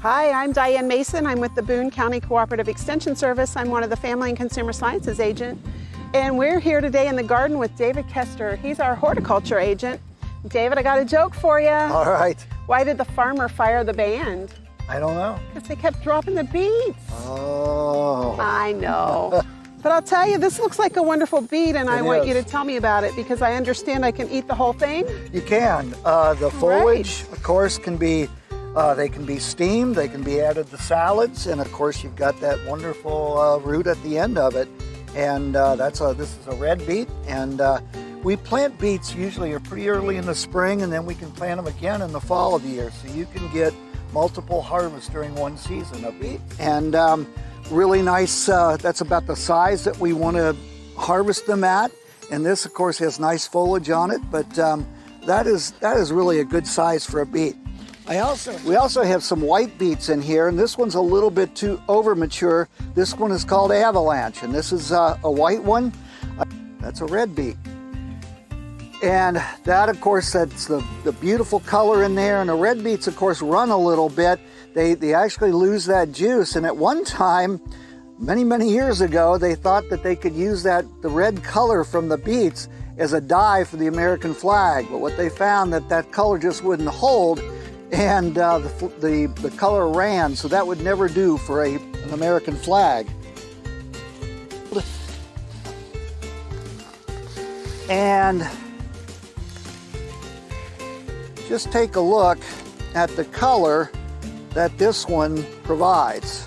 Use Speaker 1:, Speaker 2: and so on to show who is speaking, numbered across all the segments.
Speaker 1: Hi, I'm Diane Mason. I'm with the Boone County Cooperative Extension Service. I'm one of the Family and Consumer Sciences agent. And we're here today in the garden with David Kester. He's our horticulture agent. David, I got a joke for you.
Speaker 2: All right.
Speaker 1: Why did the farmer fire the band?
Speaker 2: I don't know.
Speaker 1: Because they kept dropping the beets.
Speaker 2: Oh.
Speaker 1: I know. But I'll tell you, this looks like a wonderful beet, and I want you to tell me about it because I understand I can eat the whole thing.
Speaker 2: You can. The foliage, of course, can be, they can be steamed, they can be added to salads, and of course you've got that wonderful root at the end of it. And this is a red beet, and we plant beets usually pretty early in the spring, and then we can plant them again in the fall of the year. So you can get multiple harvests during one season of beets. And really nice, that's about the size that we want to harvest them at. And this, of course, has nice foliage on it, but that is really a good size for a beet. We also have some white beets in here, and this one's a little bit too over mature. This one is called Avalanche, and this is a white one. That's a red beet. And that, of course, that's the beautiful color in there. And the red beets, of course, run a little bit. They actually lose that juice. And at one time, many years ago, they thought that they could use the red color from the beets as a dye for the American flag. But what they found that color just wouldn't hold, and the color ran. So that would never do for an American flag. And just take a look at the color that this one provides.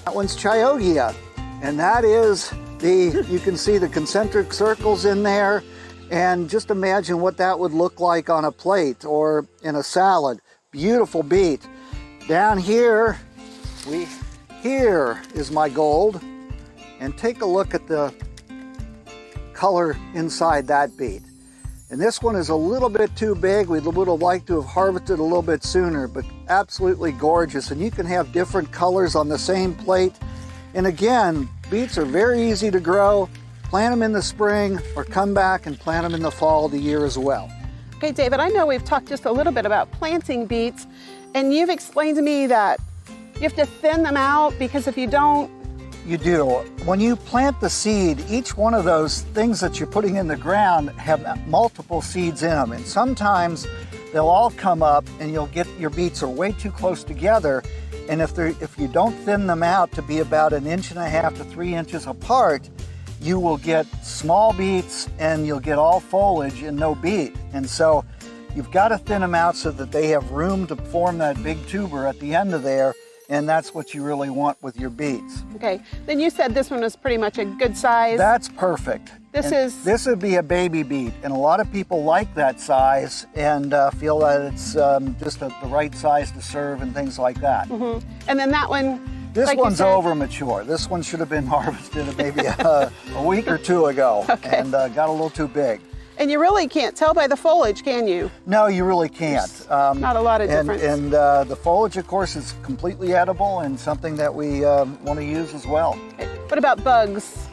Speaker 2: That one's Chioggia, and that is you can see the concentric circles in there, and just imagine what that would look like on a plate or in a salad. Beautiful beet. Down here, here is my gold, and take a look at the color inside that beet. And this one is a little bit too big. We would have liked to have harvested a little bit sooner, but absolutely gorgeous. And you can have different colors on the same plate. And again, beets are very easy to grow. Plant them in the spring or come back and plant them in the fall of the year as well.
Speaker 1: Okay, David, I know we've talked just a little bit about planting beets, and you've explained to me that you have to thin them out because if you don't,
Speaker 2: you do. When you plant the seed, each one of those things that you're putting in the ground have multiple seeds in them. And sometimes they'll all come up and you'll get your beets are way too close together. And if you don't thin them out to be about 1.5 inches to 3 inches apart, you will get small beets and you'll get all foliage and no beet. And so you've got to thin them out so that they have room to form that big tuber at the end of there. And that's what you really want with your beets. Okay,
Speaker 1: then you said this one was pretty much a good size.
Speaker 2: That's perfect. This would be a baby beet, and a lot of people like that size and feel that it's just the right size to serve and things like that.
Speaker 1: Mm-hmm. And then that one,
Speaker 2: this one's over mature. This one should have been harvested maybe a week or two ago, and got a little too big.
Speaker 1: And you really can't tell by the foliage, can you?
Speaker 2: No, you really can't.
Speaker 1: Not a lot of difference.
Speaker 2: And the foliage, of course, is completely edible and something that we want to use as well.
Speaker 1: Okay. What about bugs?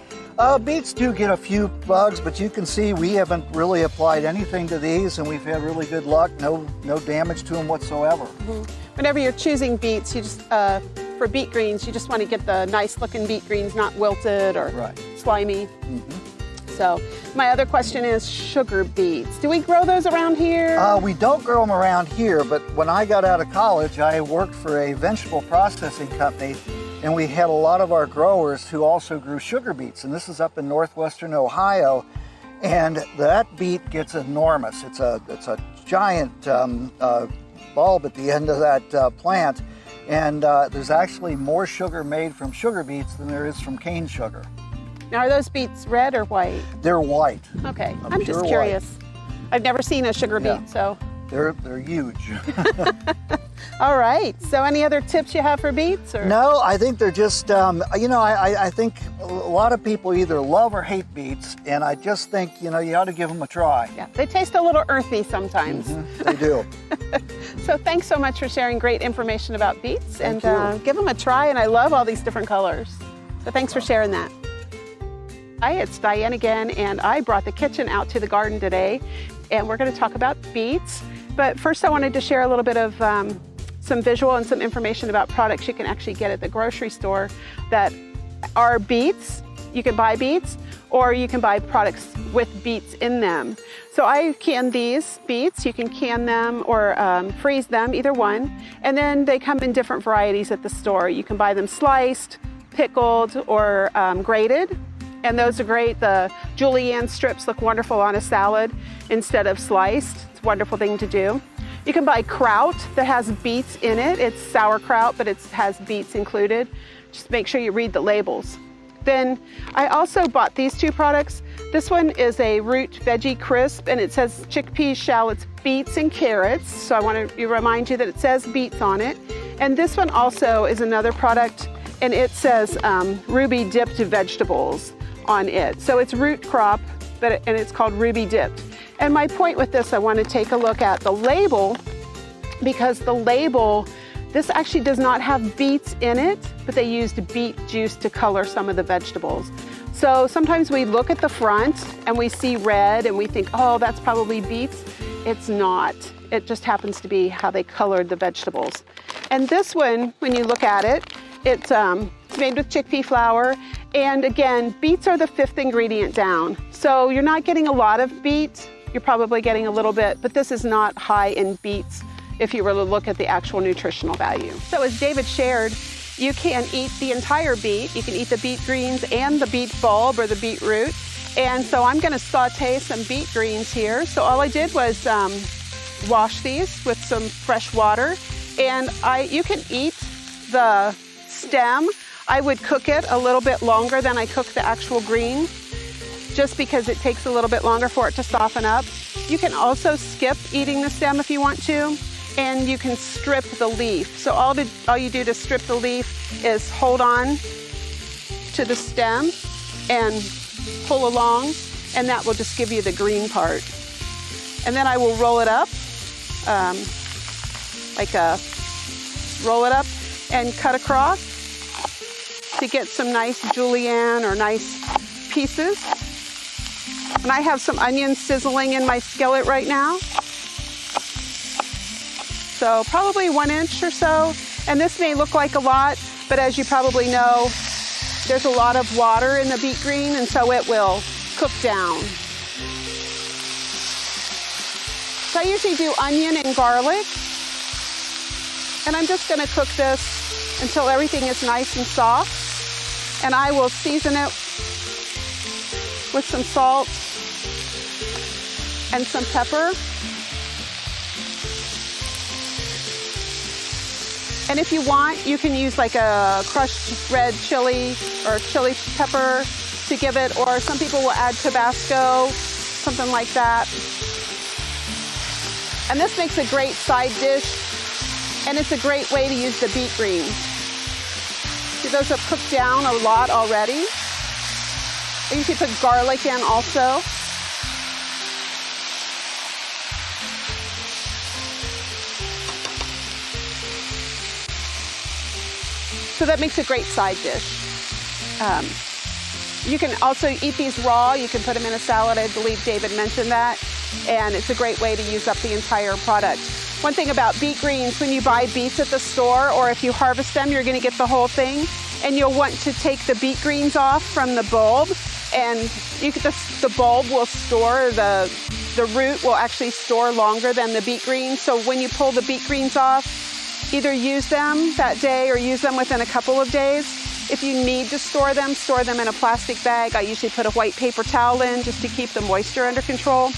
Speaker 2: Beets do get a few bugs, but you can see we haven't really applied anything to these, and we've had really good luck. No damage to them whatsoever.
Speaker 1: Mm-hmm. Whenever you're choosing beets, you just for beet greens, you just want to get the nice-looking beet greens, not wilted or slimy. Mm-hmm. So my other question is sugar beets. Do we grow those around here?
Speaker 2: We don't grow them around here, but when I got out of college, I worked for a vegetable processing company, and we had a lot of our growers who also grew sugar beets, and this is up in northwestern Ohio, and that beet gets enormous. It's a giant bulb at the end of that plant, and there's actually more sugar made from sugar beets than there is from cane sugar.
Speaker 1: Now, are those beets red or white?
Speaker 2: They're white.
Speaker 1: Okay, I'm just curious. White. I've never seen a sugar beet, so.
Speaker 2: They're huge.
Speaker 1: All right, so any other tips you have for beets? Or?
Speaker 2: No, I think they're just, I think a lot of people either love or hate beets, and I just think, you ought to give them a try.
Speaker 1: Yeah, they taste a little earthy sometimes.
Speaker 2: Mm-hmm, they do.
Speaker 1: So thanks so much for sharing great information about beets, and give them a try, and I love all these different colors. So thanks for sharing that. Hi, it's Diane again, and I brought the kitchen out to the garden today, and we're going to talk about beets. But first I wanted to share a little bit of some visual and some information about products you can actually get at the grocery store that are beets. You can buy beets, or you can buy products with beets in them. So I can these beets. You can can them or freeze them, either one. And then they come in different varieties at the store. You can buy them sliced, pickled, or grated. And those are great. The julienne strips look wonderful on a salad instead of sliced. It's a wonderful thing to do. You can buy kraut that has beets in it. It's sauerkraut, but it has beets included. Just make sure you read the labels. Then I also bought these two products. This one is a root veggie crisp, and it says chickpeas, shallots, beets, and carrots. So I want to remind you that it says beets on it. And this one also is another product, and it says ruby dipped vegetables on it. So it's root crop, and it's called ruby dipped. And my point with this, I want to take a look at the label, because the label, this actually does not have beets in it, but they used beet juice to color some of the vegetables. So sometimes we look at the front and we see red and we think, oh, that's probably beets. It's not. It just happens to be how they colored the vegetables. And this one, when you look at it, it's made with chickpea flour. And again, beets are the 5th ingredient down. So you're not getting a lot of beet. You're probably getting a little bit, but this is not high in beets if you were to look at the actual nutritional value. So as David shared, you can eat the entire beet. You can eat the beet greens and the beet bulb or the beet root. And so I'm gonna saute some beet greens here. So all I did was wash these with some fresh water. And you can eat the stem. I would cook it a little bit longer than I cook the actual green, just because it takes a little bit longer for it to soften up. You can also skip eating the stem if you want to, and you can strip the leaf. So all you do to strip the leaf is hold on to the stem and pull along, and that will just give you the green part. And then I will roll it up, roll it up and cut across to get some nice julienne or nice pieces. And I have some onions sizzling in my skillet right now. So probably 1 inch or so. And this may look like a lot, but as you probably know, there's a lot of water in the beet green, and so it will cook down. So I usually do onion and garlic. And I'm just gonna cook this until everything is nice and soft. And I will season it with some salt and some pepper. And if you want, you can use like a crushed red chili or chili pepper to give it, or some people will add Tabasco, something like that. And this makes a great side dish, and it's a great way to use the beet greens. See, those have cooked down a lot already. I usually put garlic in also. So that makes a great side dish. You can also eat these raw. You can put them in a salad. I believe David mentioned that. And it's a great way to use up the entire product. One thing about beet greens, when you buy beets at the store, or if you harvest them, you're gonna get the whole thing. And you'll want to take the beet greens off from the bulb. And the bulb will store, the root will actually store longer than the beet greens. So when you pull the beet greens off, either use them that day or use them within a couple of days. If you need to store them in a plastic bag. I usually put a white paper towel in just to keep the moisture under control.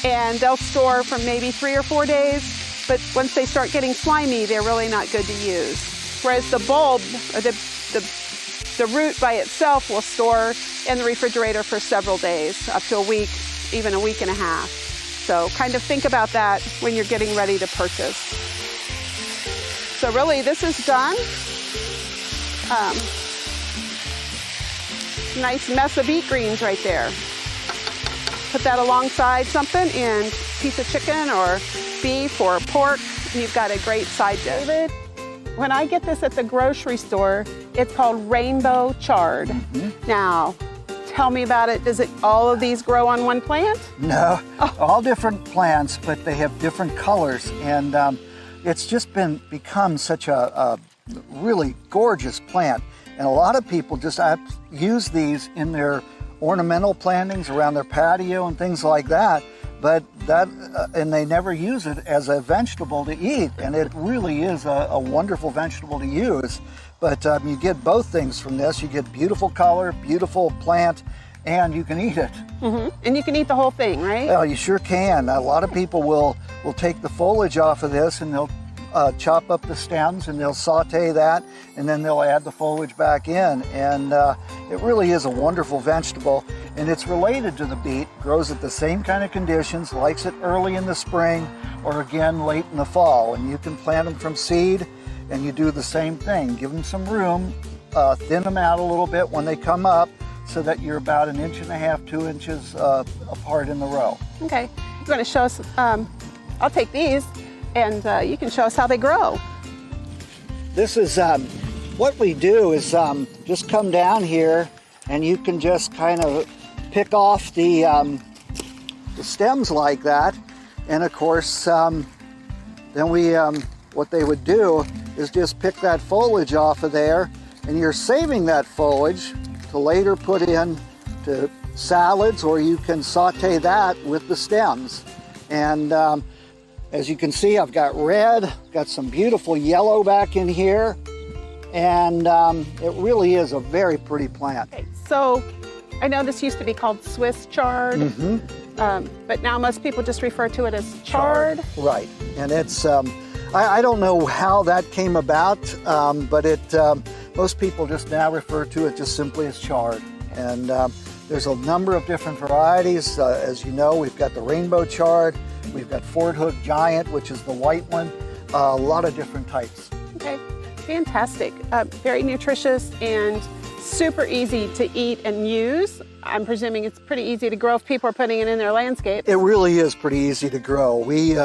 Speaker 1: And they'll store for maybe 3 or 4 days. But once they start getting slimy, they're really not good to use. Whereas the bulb, or the root by itself, will store in the refrigerator for several days, up to a week, even a week and a half. So kind of think about that when you're getting ready to purchase. So really, this is done. Nice mess of beet greens right there. Put that alongside something, and piece of chicken or beef or pork, and you've got a great side dish. David, when I get this at the grocery store, it's called rainbow chard. Now, tell me about it. Does all of these grow on one plant?
Speaker 2: No, all different plants, but they have different colors. And it's just become such a really gorgeous plant. And a lot of people just use these in their ornamental plantings around their patio and things like that. But and they never use it as a vegetable to eat. And it really is a wonderful vegetable to use. But you get both things from this. You get beautiful color, beautiful plant, and you can eat it.
Speaker 1: Mm-hmm. And you can eat the whole thing, right?
Speaker 2: Well, you sure can. A lot of people will take the foliage off of this and they'll chop up the stems and they'll saute that, and then they'll add the foliage back in. And it really is a wonderful vegetable. And it's related to the beet, grows at the same kind of conditions, likes it early in the spring or again late in the fall. And you can plant them from seed, and you do the same thing. Give them some room, thin them out a little bit when they come up so that you're about 1.5 to 2 inches apart in the row.
Speaker 1: Okay, you want to show us, I'll take these and you can show us how they grow.
Speaker 2: This is, what we do is just come down here and you can just kind of pick off the stems like that. And of course, then what they would do is just pick that foliage off of there, and you're saving that foliage to later put in to salads, or you can saute that with the stems. And as you can see, I've got red, got some beautiful yellow back in here, and it really is a very pretty plant.
Speaker 1: Okay, so I know this used to be called Swiss chard, but now most people just refer to it as chard.
Speaker 2: Right, and it's, I don't know how that came about, but most people just now refer to it just simply as chard. And there's a number of different varieties. As you know, we've got the rainbow chard, we've got Fort Hook Giant, which is the white one, a lot of different types.
Speaker 1: Okay, fantastic. Very nutritious and super easy to eat and use. I'm presuming it's pretty easy to grow if people are putting it in their landscape.
Speaker 2: It really is pretty easy to grow. We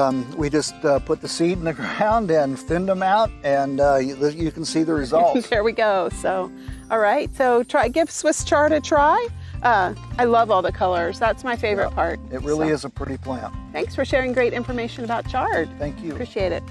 Speaker 2: just put the seed in the ground and thinned them out, and you can see the results.
Speaker 1: There we go. So, all right. So give Swiss chard a try. I love all the colors. That's my favorite part.
Speaker 2: It really is a pretty plant.
Speaker 1: Thanks for sharing great information about chard.
Speaker 2: Thank you.
Speaker 1: Appreciate it.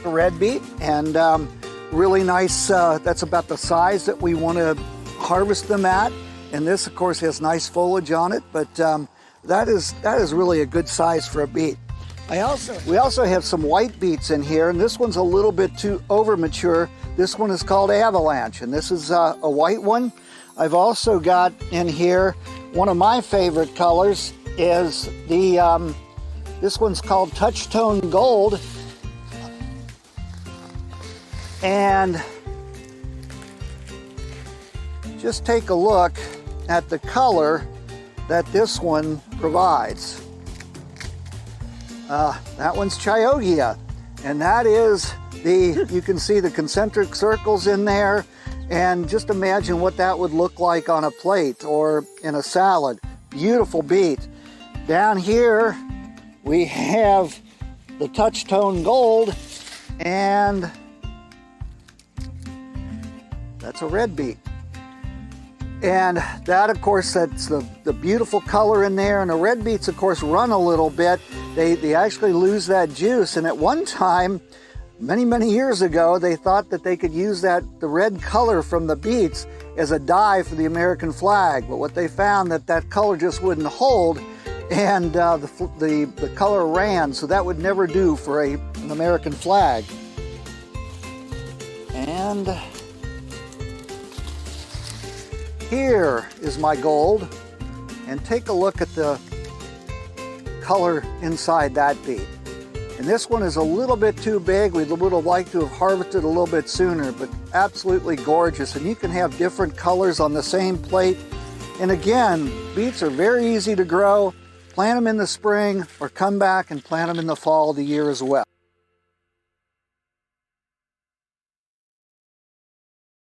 Speaker 2: the red beet, and really nice. That's about the size that we want to harvest them at. And this, of course, has nice foliage on it, but that is really a good size for a beet. We also have some white beets in here, and this one's a little bit too over mature. This one is called Avalanche, and this is a white one. I've also got in here one of my favorite colors is the this one's called Touchtone Gold, and just take a look at the color that this one provides. That one's Chioggia, and that is you can see the concentric circles in there, and just imagine what that would look like on a plate or in a salad. Beautiful beet. Down here we have the Touchtone Gold, and that's a red beet. And that, of course, that's the beautiful color in there. And the red beets, of course, run a little bit. They actually lose that juice. And at one time, many years ago, they thought that they could use the red color from the beets as a dye for the American flag. But what they found that color just wouldn't hold, and the color ran. So that would never do for an American flag. And here is my gold, and take a look at the color inside that beet. And this one is a little bit too big. We would have liked to have harvested a little bit sooner, but absolutely gorgeous. And you can have different colors on the same plate. And again, beets are very easy to grow. Plant them in the spring or come back and plant them in the fall of the year as well.